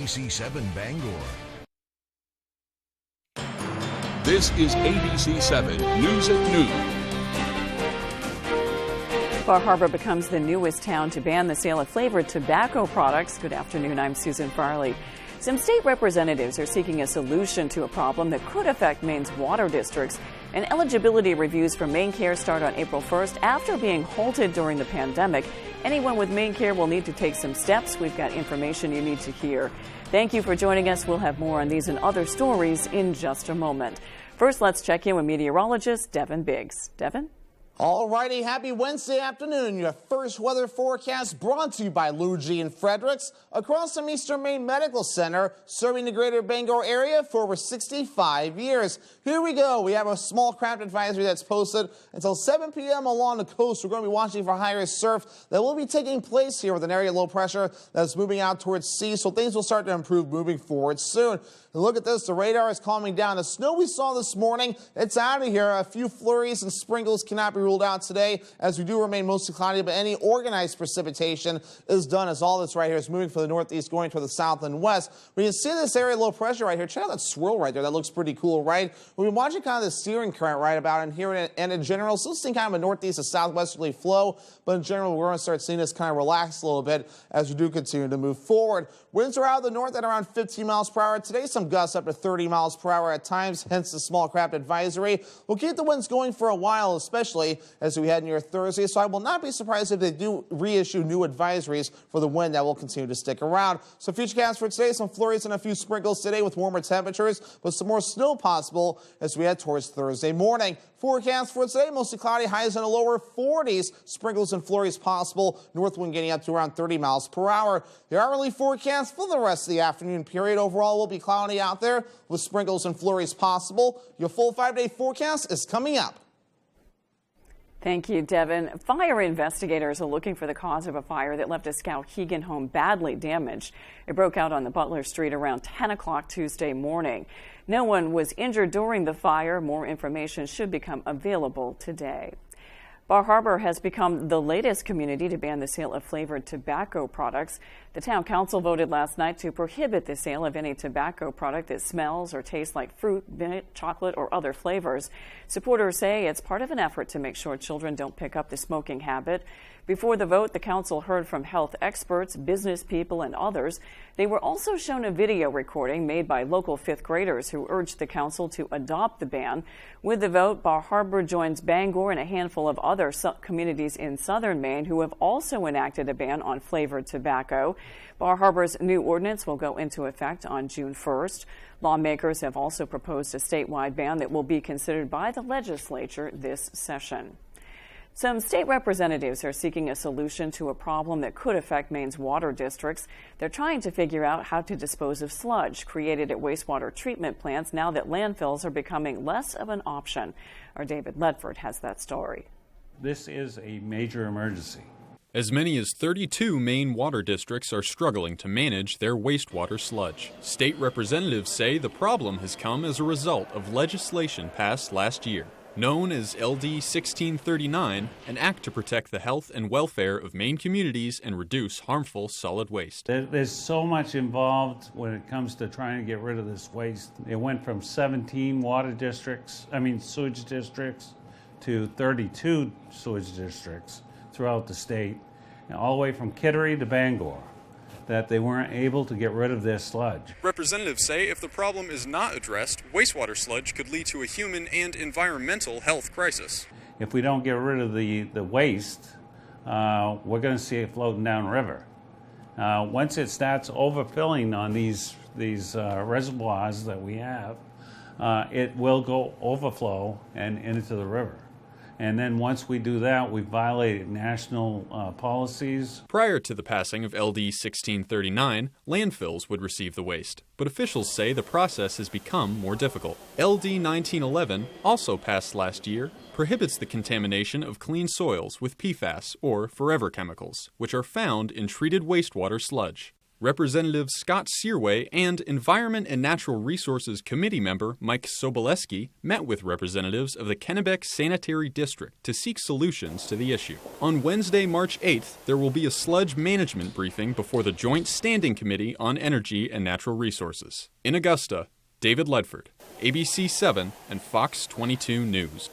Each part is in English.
ABC7 Bangor. This is ABC7 News at Noon. Bar Harbor becomes the newest town to ban the sale of flavored tobacco products. Good afternoon, I'm Susan Farley. Some state representatives are seeking a solution to a problem that could affect Maine's water districts. And eligibility reviews for Maine Care start on April 1st after being halted during the pandemic. Anyone with Maine Care will need to take some steps. We've got information you need to hear. Thank you for joining us. We'll have more on these and other stories in just a moment. First, let's check in with meteorologist Devin Biggs. Devin? All righty, happy Wednesday afternoon. Your first weather forecast brought to you by Lou G and Fredericks across from Eastern Maine Medical Center, serving the greater Bangor area for over 65 years. Here we go. We have a small craft advisory that's posted until 7 p.m. along the coast. We're going to be watching for higher surf that will be taking place here with an area of low pressure that's moving out towards sea, so things will start to improve moving forward soon. Look at this. The radar is calming down. The snow we saw this morning, it's out of here. A few flurries and sprinkles cannot be ruled out today, as we do remain mostly cloudy, but any organized precipitation is done, as all this right here is moving from the northeast going toward the south and west. We can see this area of low pressure right here. Check out that swirl right there. That looks pretty cool, right? We've been watching kind of the steering current right about in here, and in general, still seeing kind of a northeast to southwesterly flow, but in general, we're going to start seeing this kind of relax a little bit as we do continue to move forward. Winds are out of the north at around 15 miles per hour. Today, some gusts up to 30 miles per hour at times, hence the small craft advisory. We'll keep the winds going for a while, especially as we head near Thursday, so I will not be surprised if they do reissue new advisories for the wind that will continue to stick around. So futurecast for today, some flurries and a few sprinkles today with warmer temperatures, but some more snow possible as we head towards Thursday morning. Forecast for today, mostly cloudy, highs in the lower 40s. Sprinkles and flurries possible. North wind getting up to around 30 miles per hour. The hourly forecast for the rest of the afternoon period overall will be cloudy out there with sprinkles and flurries possible. Your full 5-day forecast is coming up. Thank you, Devin. Fire investigators are looking for the cause of a fire that left a Skowhegan home badly damaged. It broke out on the Butler Street around 10 o'clock Tuesday morning. No one was injured during the fire. More information should become available today. Bar Harbor has become the latest community to ban the sale of flavored tobacco products. The town council voted last night to prohibit the sale of any tobacco product that smells or tastes like fruit, mint, chocolate, or other flavors. Supporters say it's part of an effort to make sure children don't pick up the smoking habit. Before the vote, the council heard from health experts, business people, and others. They were also shown a video recording made by local fifth graders who urged the council to adopt the ban. With the vote, Bar Harbor joins Bangor and a handful of other communities in southern Maine who have also enacted a ban on flavored tobacco. Bar Harbor's new ordinance will go into effect on June 1st. Lawmakers have also proposed a statewide ban that will be considered by the legislature this session. Some state representatives are seeking a solution to a problem that could affect Maine's water districts. They're trying to figure out how to dispose of sludge created at wastewater treatment plants now that landfills are becoming less of an option. Our David Ledford has that story. This is a major emergency. As many as 32 Maine water districts are struggling to manage their wastewater sludge. State representatives say the problem has come as a result of legislation passed last year. Known as LD 1639, an act to protect the health and welfare of Maine communities and reduce harmful solid waste. There's so much involved when it comes to trying to get rid of this waste. It went from 17 sewage districts to 32 sewage districts throughout the state, and all the way from Kittery to Bangor, that they weren't able to get rid of their sludge. Representatives say if the problem is not addressed, wastewater sludge could lead to a human and environmental health crisis. If we don't get rid of the waste, we're going to see it floating down river. Once it starts overfilling on these reservoirs that we have, it will go overflow and into the river. And then once we do that, we violated national policies. Prior to the passing of LD 1639, landfills would receive the waste. But officials say the process has become more difficult. LD 1911, also passed last year, prohibits the contamination of clean soils with PFAS, or forever chemicals, which are found in treated wastewater sludge. Representative Scott Searway and Environment and Natural Resources Committee member Mike Soboleski met with representatives of the Kennebec Sanitary District to seek solutions to the issue. On Wednesday, March 8th, there will be a sludge management briefing before the Joint Standing Committee on Energy and Natural Resources. In Augusta, David Ledford, ABC 7 and Fox 22 News.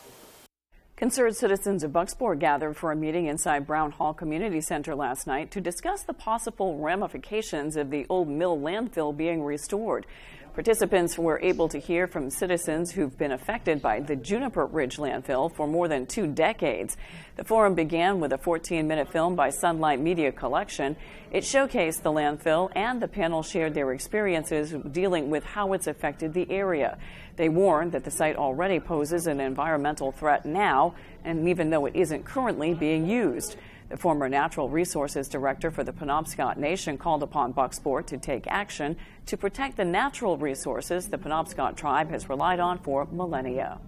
Concerned citizens of Bucksport gathered for a meeting inside Brown Hall Community Center last night to discuss the possible ramifications of the old mill landfill being restored. Participants were able to hear from citizens who've been affected by the Juniper Ridge landfill for more than 2 decades. The forum began with a 14-minute film by Sunlight Media Collection. It showcased the landfill, and the panel shared their experiences dealing with how it's affected the area. They warned that the site already poses an environmental threat now, and even though it isn't currently being used. The former Natural Resources Director for the Penobscot Nation called upon Bucksport to take action to protect the natural resources the Penobscot tribe has relied on for millennia.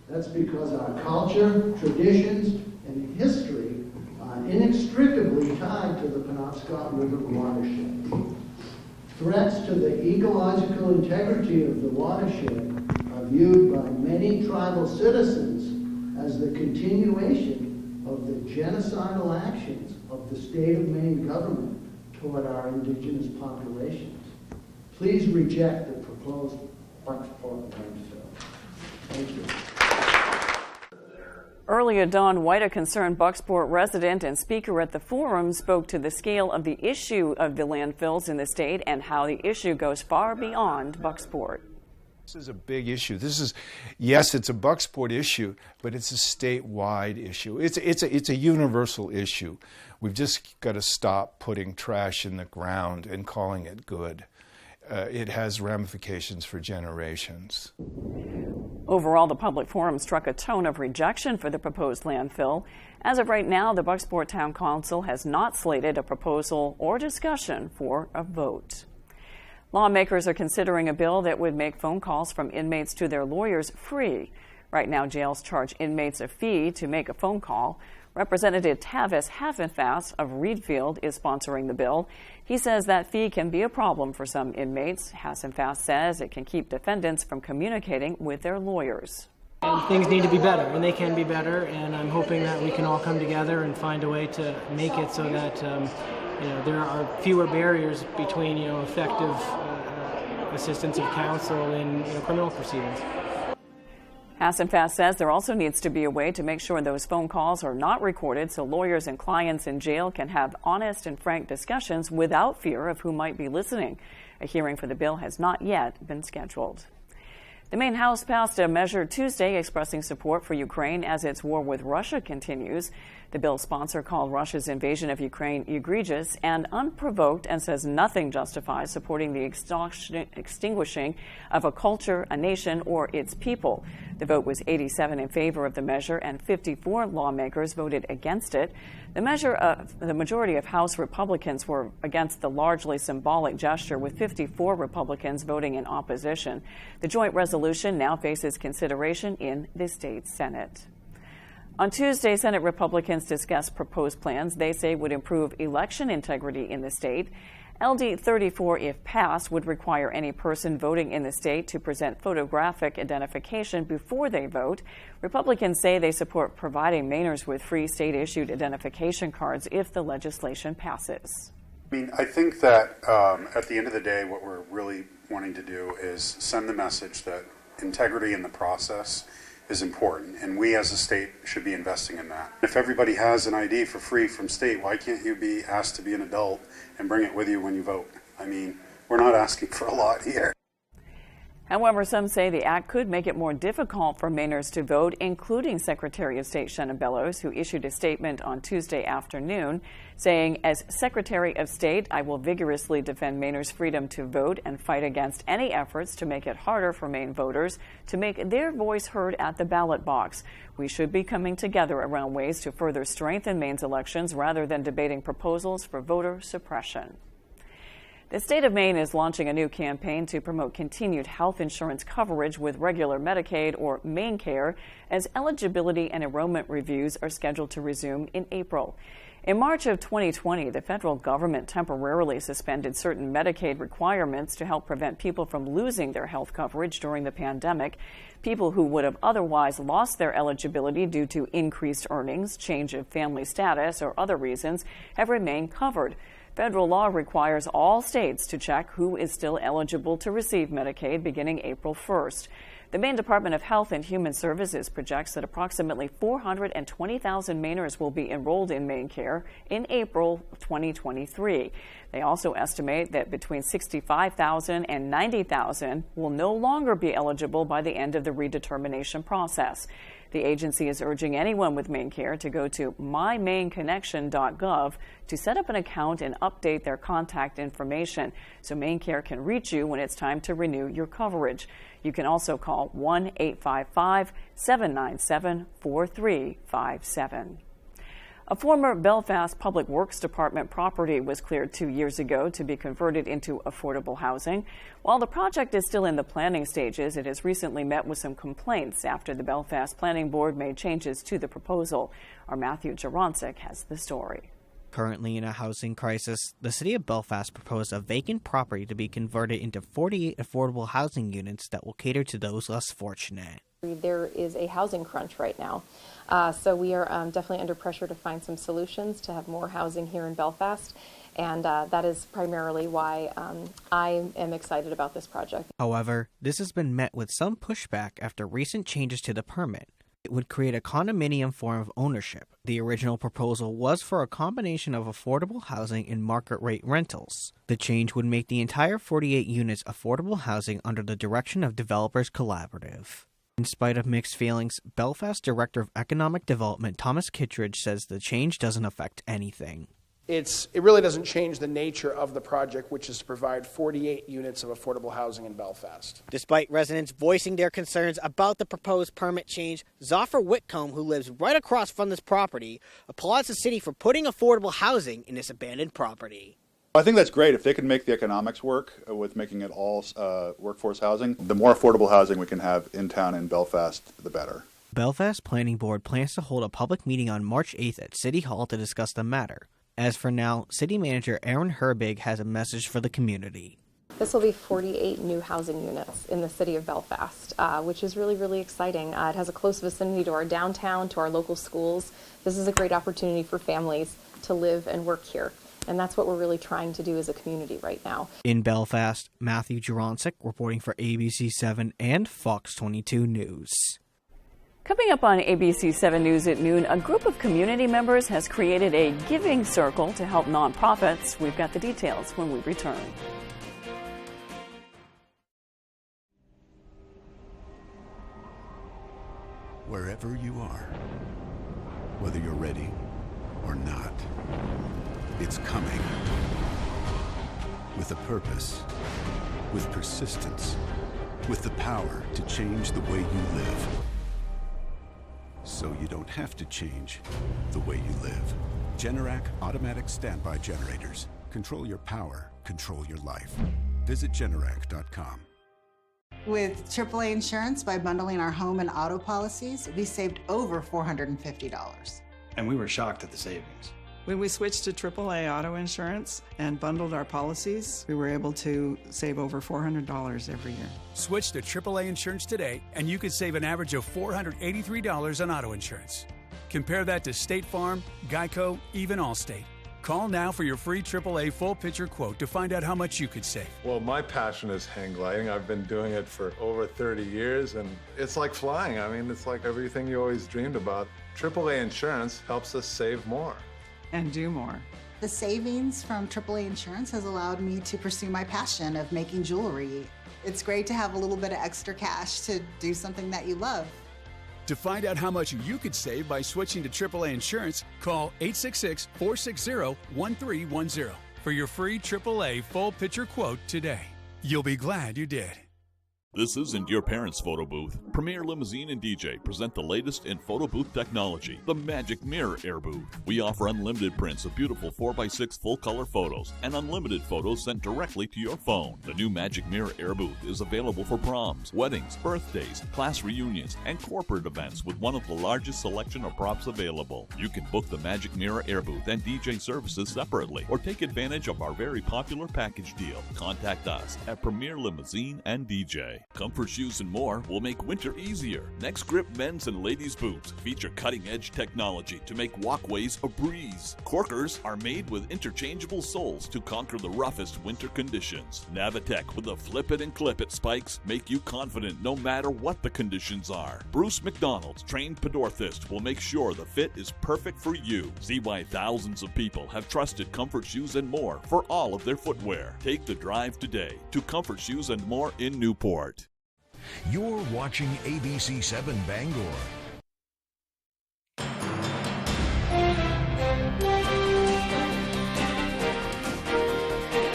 That's because our culture, traditions, and history are inextricably tied to the Penobscot River watershed. Threats to the ecological integrity of the watershed are viewed by many tribal citizens as the continuation of the genocidal actions of the state of Maine government toward our indigenous populations. Please reject the proposed Bucksport landfill. Thank you. Earlier, Don White, a concerned Bucksport resident and speaker at the forum, spoke to the scale of the issue of the landfills in the state and how the issue goes far beyond Bucksport. This is a big issue. Yes, it's a Bucksport issue, but it's a statewide issue. It's a universal issue. We've just got to stop putting trash in the ground and calling it good. It has ramifications for generations. Overall, the public forum struck a tone of rejection for the proposed landfill. As of right now, the Bucksport Town Council has not slated a proposal or discussion for a vote. Lawmakers are considering a bill that would make phone calls from inmates to their lawyers free. Right now, jails charge inmates a fee to make a phone call. Representative Tavis Haffenfass of Reedfield is sponsoring the bill. He says that fee can be a problem for some inmates. Haffenfass says it can keep defendants from communicating with their lawyers. And things need to be better, and they can be better, and I'm hoping that we can all come together and find a way to make it so that there are fewer barriers between effective assistance of counsel in criminal proceedings. Haffenfass says there also needs to be a way to make sure those phone calls are not recorded so lawyers and clients in jail can have honest and frank discussions without fear of who might be listening. A hearing for the bill has not yet been scheduled. The Maine House passed a measure Tuesday expressing support for Ukraine as its war with Russia continues. The bill's sponsor called Russia's invasion of Ukraine egregious and unprovoked and says nothing justifies supporting the extinguishing of a culture, a nation, or its people. The vote was 87 in favor of the measure and 54 lawmakers voted against it. The majority of House Republicans were against the largely symbolic gesture, with 54 Republicans voting in opposition. The joint resolution now faces consideration in the state Senate. On Tuesday, Senate Republicans discussed proposed plans they say would improve election integrity in the state. LD 34, if passed, would require any person voting in the state to present photographic identification before they vote. Republicans say they support providing Mainers with free state-issued identification cards if the legislation passes. I think that at the end of the day, what we're really wanting to do is send the message that integrity in the process is important, and we as a state should be investing in that. If everybody has an ID for free from state, why can't you be asked to be an adult and bring it with you when you vote? We're not asking for a lot here. However, some say the act could make it more difficult for Mainers to vote, including Secretary of State Shannon Bellows, who issued a statement on Tuesday afternoon saying, "As Secretary of State, I will vigorously defend Mainers' freedom to vote and fight against any efforts to make it harder for Maine voters to make their voice heard at the ballot box. We should be coming together around ways to further strengthen Maine's elections rather than debating proposals for voter suppression." The state of Maine is launching a new campaign to promote continued health insurance coverage with regular Medicaid or MaineCare as eligibility and enrollment reviews are scheduled to resume in April. In March of 2020, the federal government temporarily suspended certain Medicaid requirements to help prevent people from losing their health coverage during the pandemic. People who would have otherwise lost their eligibility due to increased earnings, change of family status, or other reasons have remained covered. Federal law requires all states to check who is still eligible to receive Medicaid beginning April 1st. The Maine Department of Health and Human Services projects that approximately 420,000 Mainers will be enrolled in MaineCare in April 2023. They also estimate that between 65,000 and 90,000 will no longer be eligible by the end of the redetermination process. The agency is urging anyone with MaineCare to go to mymaineconnection.gov to set up an account and update their contact information so MaineCare can reach you when it's time to renew your coverage. You can also call 1-855-797-4357. A former Belfast Public Works Department property was cleared 2 years ago to be converted into affordable housing. While the project is still in the planning stages, it has recently met with some complaints after the Belfast Planning Board made changes to the proposal. Our Matthew Jaroncic has the story. Currently in a housing crisis, the city of Belfast proposed a vacant property to be converted into 48 affordable housing units that will cater to those less fortunate. There is a housing crunch right now, so we are definitely under pressure to find some solutions to have more housing here in Belfast, and that is primarily why I am excited about this project. However, this has been met with some pushback after recent changes to the permit. It would create a condominium form of ownership. The original proposal was for a combination of affordable housing and market rate rentals. The change would make the entire 48 units affordable housing under the direction of Developers Collaborative. In spite of mixed feelings, Belfast Director of Economic Development Thomas Kittredge says the change doesn't affect anything. It really doesn't change the nature of the project, which is to provide 48 units of affordable housing in Belfast. Despite residents voicing their concerns about the proposed permit change, Zoffer Whitcomb, who lives right across from this property, applauds the city for putting affordable housing in this abandoned property. I think that's great. If they can make the economics work with making it all workforce housing, the more affordable housing we can have in town in Belfast, the better. Belfast Planning Board plans to hold a public meeting on March 8th at City Hall to discuss the matter. As for now, City Manager Aaron Herbig has a message for the community. This will be 48 new housing units in the city of Belfast, which is really, really exciting. It has a close vicinity to our downtown, to our local schools. This is a great opportunity for families to live and work here. And that's what we're really trying to do as a community right now. In Belfast, Matthew Jaroncic reporting for ABC7 and Fox 22 News. Coming up on ABC7 News at noon, a group of community members has created a giving circle to help nonprofits. We've got the details when we return. Wherever you are, whether you're ready or not, it's coming. With a purpose, with persistence, with the power to change the way you live. So you don't have to change the way you live. Generac automatic standby generators. Control your power, control your life. Visit Generac.com. With AAA Insurance, by bundling our home and auto policies, we saved over $450. And we were shocked at the savings. When we switched to AAA auto insurance and bundled our policies, we were able to save over $400 every year. Switch to AAA insurance today, and you could save an average of $483 on auto insurance. Compare that to State Farm, Geico, even Allstate. Call now for your free AAA full picture quote to find out how much you could save. Well, my passion is hang gliding. I've been doing it for over 30 years, and it's like flying. I mean, it's like everything you always dreamed about. AAA insurance helps us save more. And do more. The savings from AAA Insurance has allowed me to pursue my passion of making jewelry. It's great to have a little bit of extra cash to do something that you love. To find out how much you could save by switching to AAA insurance, call 866-460-1310 for your free AAA full picture quote today. You'll be glad you did. This isn't your parents' photo booth. Premier Limousine and DJ present the latest in photo booth technology, the Magic Mirror Air Booth. We offer unlimited prints of beautiful 4x6 full-color photos and unlimited photos sent directly to your phone. The new Magic Mirror Air Booth is available for proms, weddings, birthdays, class reunions, and corporate events with one of the largest selection of props available. You can book the Magic Mirror Air Booth and DJ services separately or take advantage of our very popular package deal. Contact us at Premier Limousine and DJ. Comfort shoes and more will make winter easier. Next Grip men's and ladies' boots feature cutting-edge technology to make walkways a breeze. Corkers are made with interchangeable soles to conquer the roughest winter conditions. Navitec with the flip it and clip it spikes make you confident no matter what the conditions are. Bruce McDonald's trained podorthist will make sure the fit is perfect for you. See why thousands of people have trusted Comfort Shoes and More for all of their footwear. Take the drive today to Comfort Shoes and More in Newport. You're watching ABC 7 Bangor.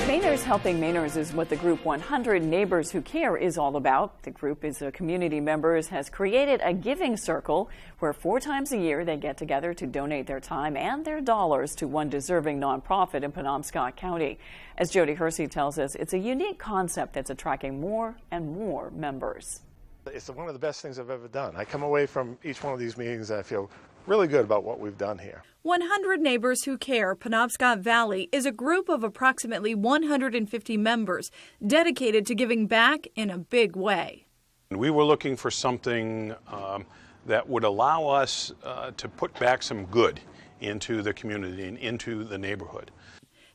Mainers Helping Mainers is what the group 100 Neighbors Who Care is all about. The group is a community members has created a giving circle where 4 times a year they get together to donate their time and their dollars to one deserving nonprofit in Penobscot County. As Jody Hersey tells us, it's a unique concept that's attracting more and more members. It's one of the best things I've ever done. I come away from each one of these meetings and I feel really good about what we've done here. 100 Neighbors Who Care Penobscot Valley is a group of approximately 150 members dedicated to giving back in a big way. We were looking for something that would allow us to put back some good into the community and into the neighborhood.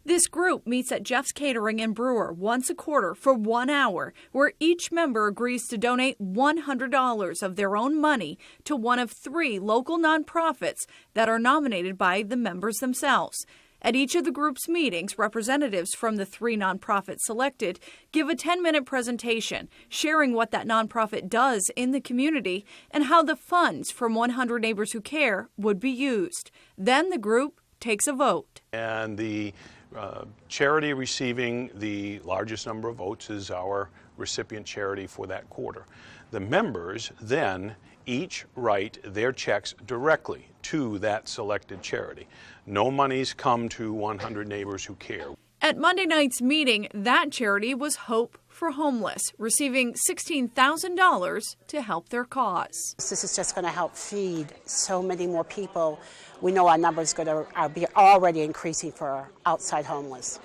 This group meets at Jeff's Catering and Brewer once a quarter for 1 hour, where each member agrees to donate $100 of their own money to one of 3 local nonprofits that are nominated by the members themselves. At each of the group's meetings, representatives from the 3 nonprofits selected give a 10-minute presentation sharing what that nonprofit does in the community and how the funds from 100 Neighbors Who Care would be used. Then the group takes a vote. And the charity receiving the largest number of votes is our recipient charity for that quarter. The members then each write their checks directly to that selected charity. No monies come to 100 Neighbors Who Care. At Monday night's meeting, that charity was Hope for Homeless, receiving $16,000 to help their cause. This is just going to help feed so many more people. We know our numbers are be already increasing for outside homeless.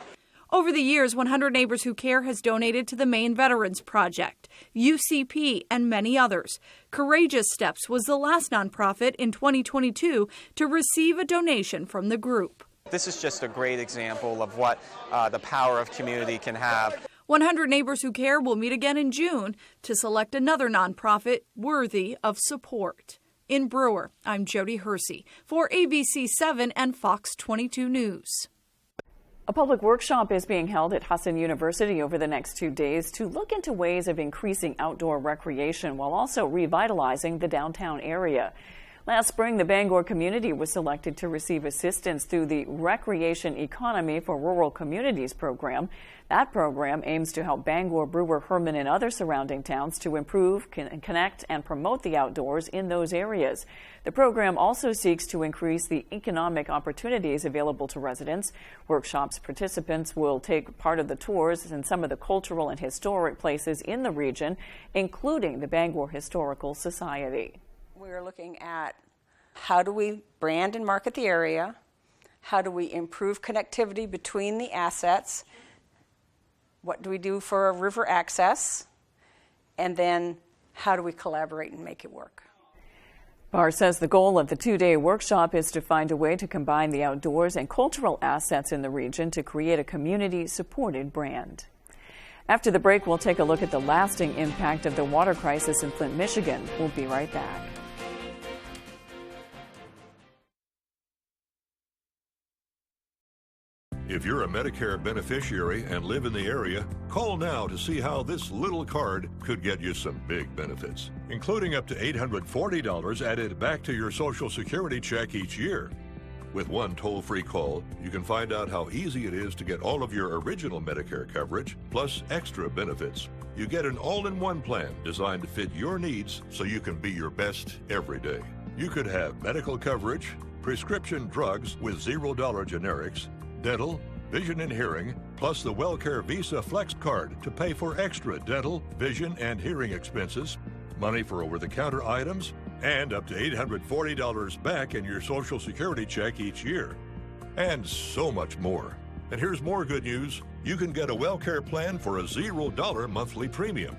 Over the years, 100 Neighbors Who Care has donated to the Maine Veterans Project, UCP, and many others. Courageous Steps was the last nonprofit in 2022 to receive a donation from the group. This is just a great example of what the power of community can have. 100 Neighbors Who Care will meet again in June to select another nonprofit worthy of support. In Brewer, I'm Jody Hersey for ABC 7 and Fox 22 News. A public workshop is being held at Husson University over the next 2 days to look into ways of increasing outdoor recreation while also revitalizing the downtown area. Last spring, the Bangor community was selected to receive assistance through the Recreation Economy for Rural Communities program. That program aims to help Bangor, Brewer, Herman, and other surrounding towns to improve, connect, and promote the outdoors in those areas. The program also seeks to increase the economic opportunities available to residents. Workshops participants will take part of the tours in some of the cultural and historic places in the region, including the Bangor Historical Society. We're looking at how do we brand and market the area, how do we improve connectivity between the assets, what do we do for river access, and then how do we collaborate and make it work. Barr says the goal of the 2-day workshop is to find a way to combine the outdoors and cultural assets in the region to create a community-supported brand. After the break, we'll take a look at the lasting impact of the water crisis in Flint, Michigan. We'll be right back. If you're a Medicare beneficiary and live in the area, call now to see how this little card could get you some big benefits, including up to $840 added back to your Social Security check each year. With one toll-free call, you can find out how easy it is to get all of your original Medicare coverage, plus extra benefits. You get an all-in-one plan designed to fit your needs so you can be your best every day. You could have medical coverage, prescription drugs with $0 generics, dental, vision and hearing, plus the WellCare Visa Flex Card to pay for extra dental, vision, and hearing expenses, money for over-the-counter items, and up to $840 back in your Social Security check each year. And so much more. And here's more good news. You can get a WellCare plan for a $0 monthly premium.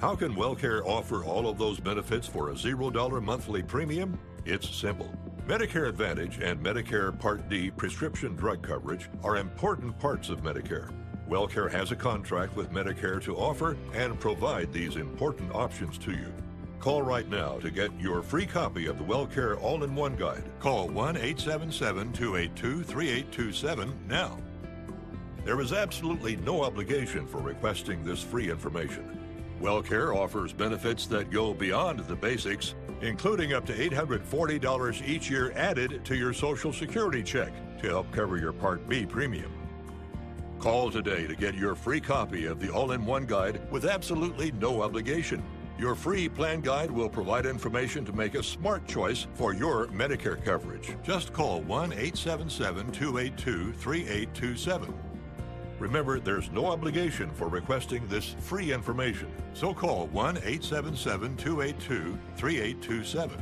How can WellCare offer all of those benefits for a $0 monthly premium? It's simple. Medicare Advantage and Medicare Part D prescription drug coverage are important parts of Medicare. WellCare has a contract with Medicare to offer and provide these important options to you. Call right now to get your free copy of the WellCare All-in-One Guide. Call 1-877-282-3827 now. There is absolutely no obligation for requesting this free information. WellCare offers benefits that go beyond the basics, including up to $840 each year added to your Social Security check to help cover your Part B premium. Call today to get your free copy of the All-in-One Guide with absolutely no obligation. Your free plan guide will provide information to make a smart choice for your Medicare coverage. Just call 1-877-282-3827. Remember, there's no obligation for requesting this free information. So call 1-877-282-3827.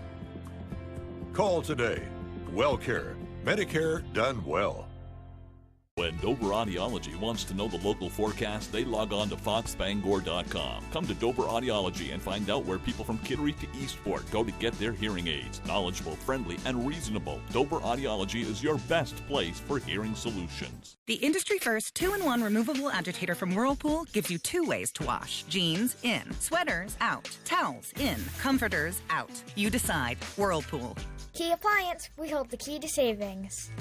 Call today. WellCare. Medicare done well. When Dover Audiology wants to know the local forecast, they log on to foxbangor.com. Come to Dover Audiology and find out where people from Kittery to Eastport go to get their hearing aids. Knowledgeable, friendly, and reasonable, Dover Audiology is your best place for hearing solutions. The industry-first 2-in-1 removable agitator from Whirlpool gives you 2 ways to wash. Jeans, in. Sweaters, out. Towels, in. Comforters, out. You decide. Whirlpool. Key Appliance, we hold the key to savings.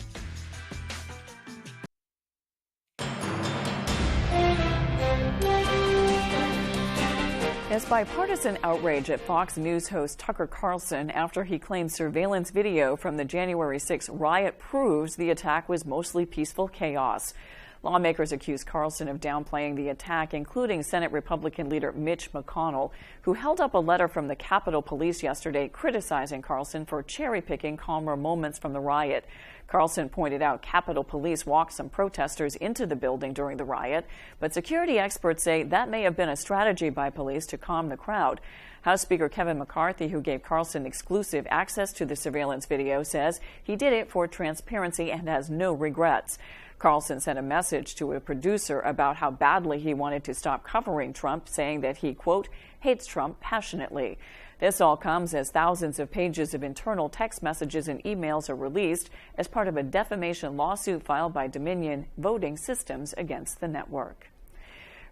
As bipartisan outrage at Fox News host Tucker Carlson after he claimed surveillance video from the January 6 riot proves the attack was mostly peaceful chaos. Lawmakers accuse Carlson of downplaying the attack, including Senate Republican leader Mitch McConnell, who held up a letter from the Capitol Police yesterday criticizing Carlson for cherry-picking calmer moments from the riot. Carlson pointed out Capitol Police walked some protesters into the building during the riot, but security experts say that may have been a strategy by police to calm the crowd. House Speaker Kevin McCarthy, who gave Carlson exclusive access to the surveillance video, says he did it for transparency and has no regrets. Carlson sent a message to a producer about how badly he wanted to stop covering Trump, saying that he, quote, hates Trump passionately. This all comes as thousands of pages of internal text messages and emails are released as part of a defamation lawsuit filed by Dominion Voting Systems against the network.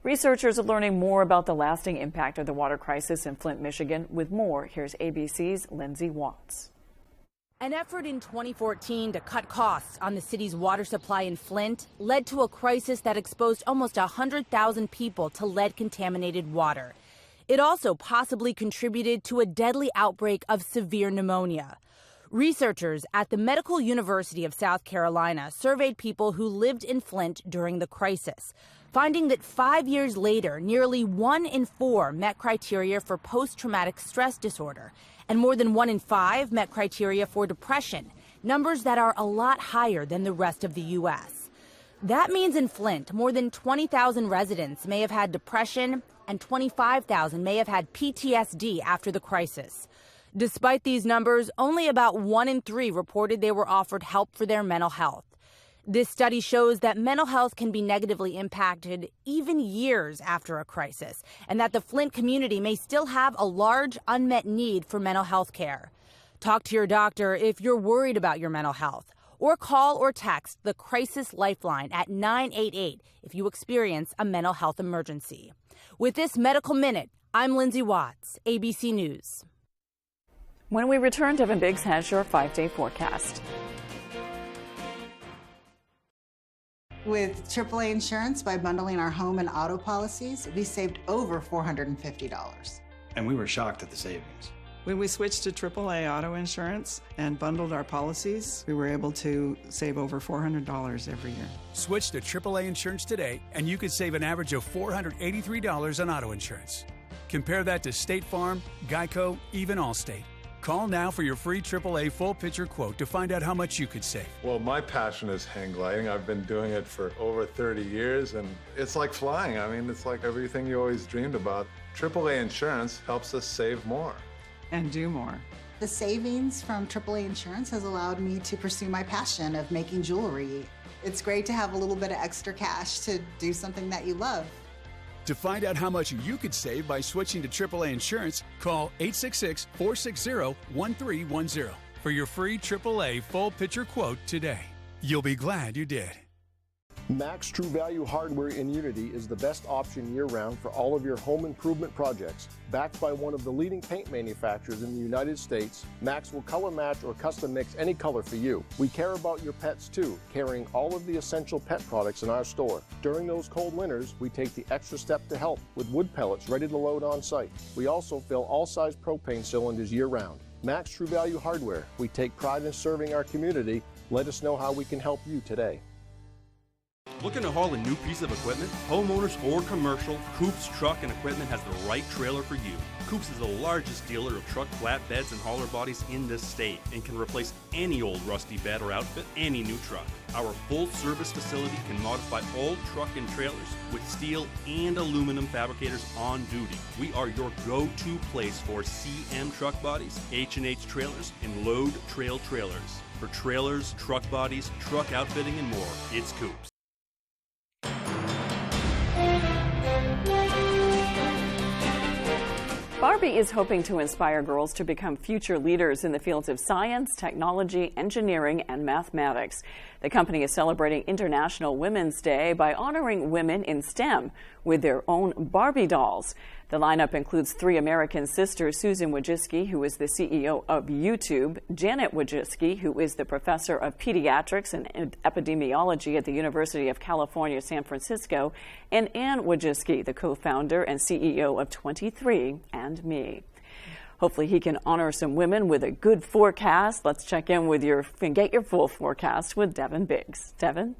Researchers are learning more about the lasting impact of the water crisis in Flint, Michigan. With more, here's ABC's Lindsay Watts. An effort in 2014 to cut costs on the city's water supply in Flint led to a crisis that exposed almost 100,000 people to lead-contaminated water. It also possibly contributed to a deadly outbreak of severe pneumonia. Researchers at the Medical University of South Carolina surveyed people who lived in Flint during the crisis, finding that 5 years later, nearly 1 in 4 met criteria for post-traumatic stress disorder, and more than 1 in 5 met criteria for depression, numbers that are a lot higher than the rest of the U.S. That means in Flint, more than 20,000 residents may have had depression and 25,000 may have had PTSD after the crisis. Despite these numbers, only about 1 in 3 reported they were offered help for their mental health. This study shows that mental health can be negatively impacted even years after a crisis, and that the Flint community may still have a large unmet need for mental health care. Talk to your doctor if you're worried about your mental health, or call or text the Crisis Lifeline at 988 if you experience a mental health emergency. With this Medical Minute, I'm Lindsay Watts, ABC News. When we return, Devin Biggs has your 5-day forecast. With AAA Insurance, by bundling our home and auto policies, we saved over $450. And we were shocked at the savings. When we switched to AAA auto insurance and bundled our policies, we were able to save over $400 every year. Switch to AAA insurance today, and you could save an average of $483 on auto insurance. Compare that to State Farm, Geico, even Allstate. Call now for your free AAA full-picture quote to find out how much you could save. Well, my passion is hang gliding. I've been doing it for over 30 years, and it's like flying. I mean, it's like everything you always dreamed about. AAA insurance helps us save more. And do more. The savings from AAA insurance has allowed me to pursue my passion of making jewelry. It's great to have a little bit of extra cash to do something that you love. To find out how much you could save by switching to AAA insurance, call 866-460-1310 for your free AAA full-picture quote today. You'll be glad you did. Max True Value Hardware in Unity is the best option year-round for all of your home improvement projects. Backed by one of the leading paint manufacturers in the United States, Max will color match or custom mix any color for you. We care about your pets too, carrying all of the essential pet products in our store. During those cold winters, we take the extra step to help with wood pellets ready to load on site. We also fill all size propane cylinders year-round. Max True Value Hardware. We take pride in serving our community. Let us know how we can help you today. Looking to haul a new piece of equipment? Homeowners or commercial, Coops Truck and Equipment has the right trailer for you. Coops is the largest dealer of truck flatbeds and hauler bodies in the state and can replace any old rusty bed or outfit any new truck. Our full-service facility can modify all truck and trailers with steel and aluminum fabricators on duty. We are your go-to place for CM truck bodies, H&H trailers, and load trail trailers. For trailers, truck bodies, truck outfitting, and more, it's Coops. Barbie is hoping to inspire girls to become future leaders in the fields of science, technology, engineering, and mathematics. The company is celebrating International Women's Day by honoring women in STEM with their own Barbie dolls. The lineup includes 3 American sisters, Susan Wojcicki, who is the CEO of YouTube, Janet Wojcicki, who is the professor of pediatrics and epidemiology at the University of California, San Francisco, and Ann Wojcicki, the co-founder and CEO of 23andMe. Hopefully he can honor some women with a good forecast. Let's check in with and get your full forecast with Devin Biggs. Devin?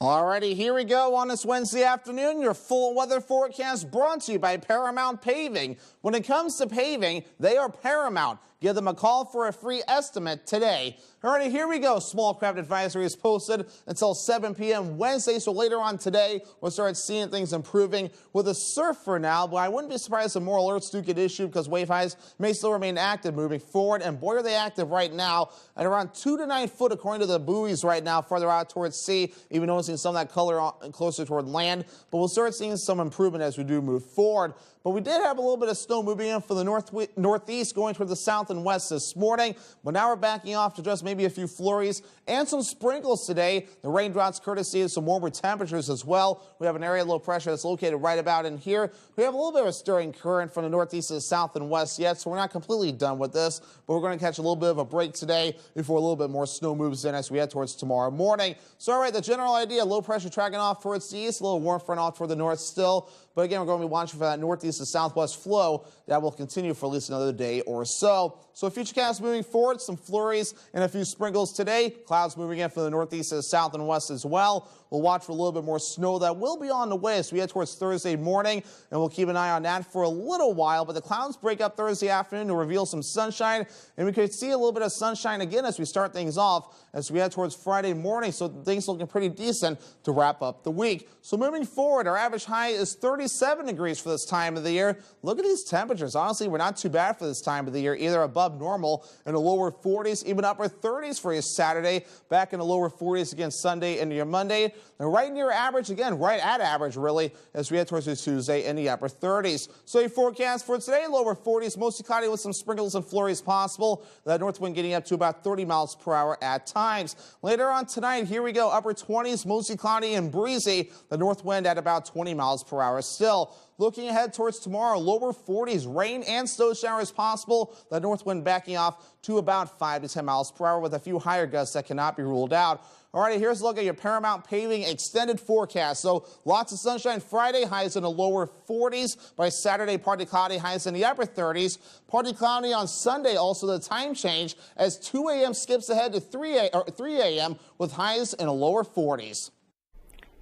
Alrighty, here we go on this Wednesday afternoon. Your full weather forecast brought to you by Paramount Paving. When it comes to paving, they are Paramount. Give them a call for a free estimate today. Alrighty, here we go. Small craft advisory is posted until 7 p.m. Wednesday, so later on today, we'll start seeing things improving with a surf for now, but I wouldn't be surprised if more alerts do get issued because wave highs may still remain active moving forward, and boy, are they active right now at around 2 to 9 foot according to the buoys right now, farther out towards sea, even noticing some of that color closer toward land, but we'll start seeing some improvement as we do move forward. But we did have a little bit of snow moving in from the northeast going toward the south and west this morning. But now we're backing off to just maybe a few flurries and some sprinkles today. The raindrops courtesy of some warmer temperatures as well. We have an area of low pressure that's located right about in here. We have a little bit of a stirring current from the northeast to the south and west yet, so we're not completely done with this. But we're going to catch a little bit of a break today before a little bit more snow moves in as we head towards tomorrow morning. So, all right, the general idea, low pressure tracking off towards the east, a little warm front off toward the north still. But again, we're going to be watching for that northeast to southwest flow that will continue for at least another day or so. So futurecast moving forward, some flurries and a few sprinkles today. Clouds moving in from the northeast to the south and west as well. We'll watch for a little bit more snow that will be on the way as we head towards Thursday morning, and we'll keep an eye on that for a little while. But the clouds break up Thursday afternoon to reveal some sunshine, and we could see a little bit of sunshine again as we start things off as we head towards Friday morning. So things looking pretty decent to wrap up the week. So moving forward, our average high is 37 degrees for this time of the year. Look at these temperatures. Honestly, we're not too bad for this time of the year, either above normal in the lower 40s, even upper 30s for your Saturday, back in the lower 40s again Sunday and your Monday. And right near average, again, right at average, really, as we head towards the Tuesday in the upper 30s. So your forecast for today, lower 40s, mostly cloudy with some sprinkles and flurries possible. That north wind getting up to about 30 miles per hour at times. Later on tonight, here we go, upper 20s, mostly cloudy and breezy. The north wind at about 20 miles per hour still. Looking ahead towards tomorrow, lower 40s, rain and snow showers possible. The north wind backing off to about 5 to 10 miles per hour with a few higher gusts that cannot be ruled out. All right, here's a look at your Paramount Paving extended forecast. So lots of sunshine Friday, highs in the lower 40s. By Saturday, partly cloudy, highs in the upper 30s. Partly cloudy on Sunday, also the time change as 2 a.m. skips ahead to 3 a.m. with highs in the lower 40s.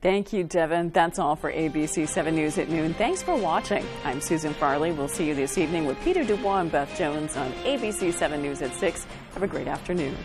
Thank you, Devin. That's all for ABC 7 News at noon. Thanks for watching. I'm Susan Farley. We'll see you this evening with Peter Dubois and Beth Jones on ABC 7 News at 6. Have a great afternoon.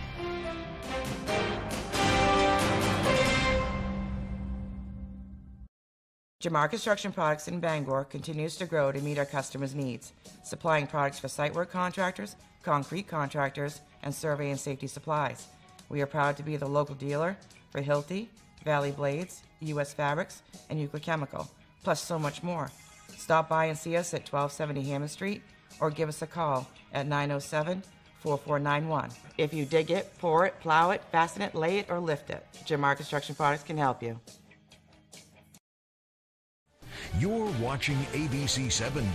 Jamar Construction Products in Bangor continues to grow to meet our customers' needs, supplying products for site work contractors, concrete contractors, and survey and safety supplies. We are proud to be the local dealer for Hilti, Valley Blades, U.S. Fabrics, and Euclid Chemical, plus so much more. Stop by and see us at 1270 Hammond Street or give us a call at 907-4491. If you dig it, pour it, plow it, fasten it, lay it, or lift it, Jamar Construction Products can help you. You're watching ABC 7.